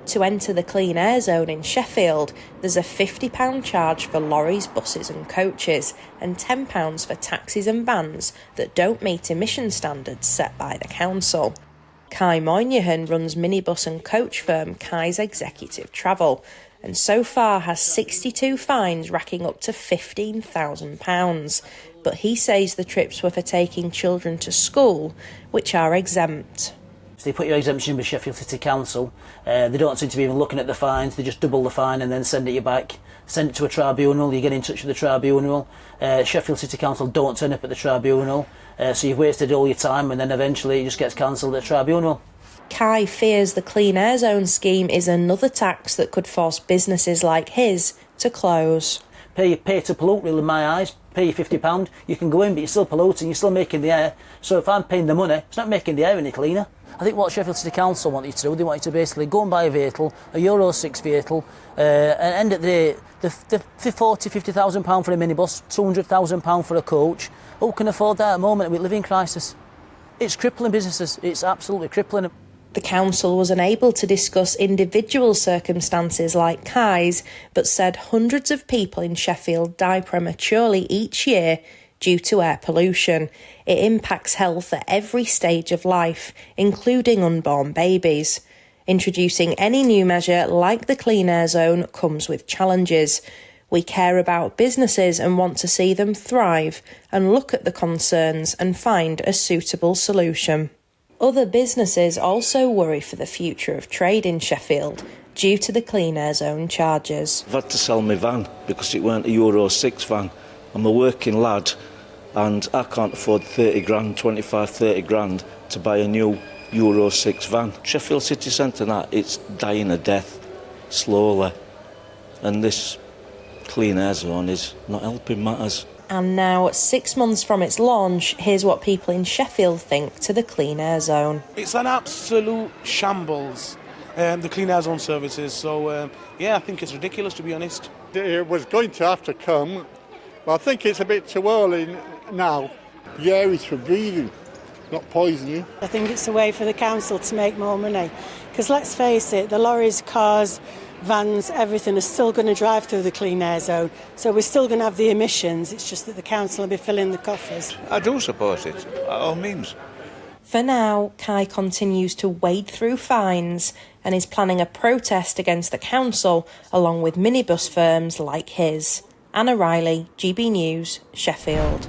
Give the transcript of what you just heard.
To enter the clean air zone in Sheffield, there's a £50 charge for lorries, buses and coaches, and £10 for taxis and vans that don't meet emission standards set by the council. Kai Moynihan runs minibus and coach firm Kai's Executive Travel, and so far has 62 fines racking up to £15,000. But he says the trips were for taking children to school, which are exempt. So they put your exemption in with Sheffield City Council. They don't seem to be even looking at the fines. They just double the fine and then send it you back. Send it to a tribunal. You get in touch with the tribunal. Sheffield City Council don't turn up at the tribunal. So you've wasted all your time and then eventually it just gets cancelled at the tribunal. Kai fears the Clean Air Zone scheme is another tax that could force businesses like his to close. Pay to pollute, really, in my eyes. Pay you £50. You can go in, but you're still polluting, you're still making the air. So if I'm paying the money, it's not making the air any cleaner. I think what Sheffield City Council want you to do, they want you to basically go and buy a vehicle, a Euro 6 vehicle, and end at the £40,000-50,000 for a minibus, £200,000 for a coach. Who can afford that at the moment? We live in crisis. It's crippling businesses. It's absolutely crippling them. The council was unable to discuss individual circumstances like Kai's, but said hundreds of people in Sheffield die prematurely each year due to air pollution. It impacts health at every stage of life, including unborn babies. Introducing any new measure like the Clean Air Zone comes with challenges. We care about businesses and want to see them thrive and look at the concerns and find a suitable solution. Other businesses also worry for the future of trade in Sheffield due to the Clean Air Zone charges. I've had to sell my van because it weren't a Euro 6 van. I'm a working lad and I can't afford 30 grand, 25, 30 grand to buy a new Euro 6 van. Sheffield City Centre, it's dying a death, slowly. And this Clean Air Zone is not helping matters. And now, 6 months from its launch, here's what people in Sheffield think to the Clean Air Zone. It's an absolute shambles, the Clean Air Zone services. So, I think it's ridiculous, to be honest. It was going to have to come, but I think it's a bit too early now. The air is for breathing, not poisoning. I think it's a way for the council to make more money. Because let's face it, the lorries, cars, vans, everything are still going to drive through the Clean Air Zone, so we're still going to have the emissions. It's just that the council will be filling the coffers. I do support it, by all means. For now, Kai continues to wade through fines and is planning a protest against the council along with minibus firms like his. Anna Riley, GB News, Sheffield.